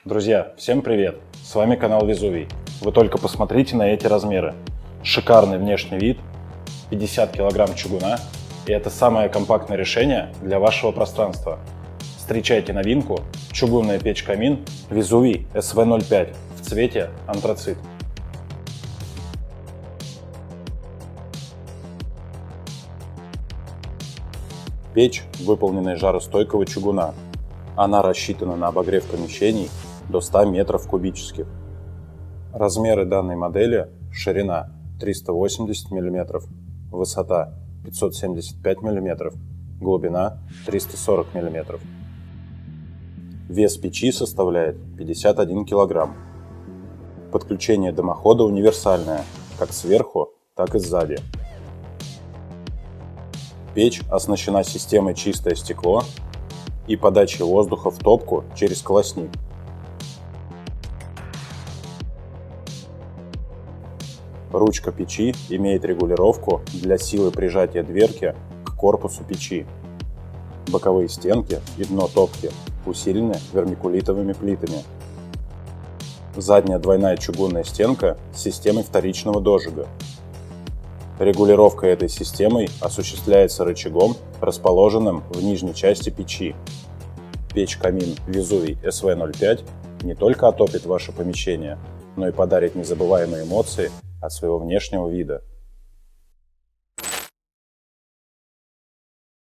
Друзья, всем привет! С вами канал Везувий. Вы только посмотрите на эти размеры. Шикарный внешний вид, 50 кг чугуна, и это самое компактное решение для вашего пространства. Встречайте новинку – чугунная печь-камин Везувий SV05 в цвете антрацит. Печь выполнена из жаростойкого чугуна. Она рассчитана на обогрев помещений до 100 метров кубических. Размеры данной модели: ширина 380 мм, высота 575 мм, глубина 340 мм. Вес печи составляет 51 кг. Подключение дымохода универсальное, как сверху, так и сзади. Печь оснащена системой «Чистое стекло» и подачей воздуха в топку через колосник. Ручка печи имеет регулировку для силы прижатия дверки к корпусу печи. Боковые стенки и дно топки усилены вермикулитовыми плитами. Задняя двойная чугунная стенка с системой вторичного дожига. Регулировка этой системой осуществляется рычагом, расположенным в нижней части печи. Печь-камин Везувий SV05 не только отопит ваше помещение, но и подарит незабываемые эмоции от своего внешнего вида.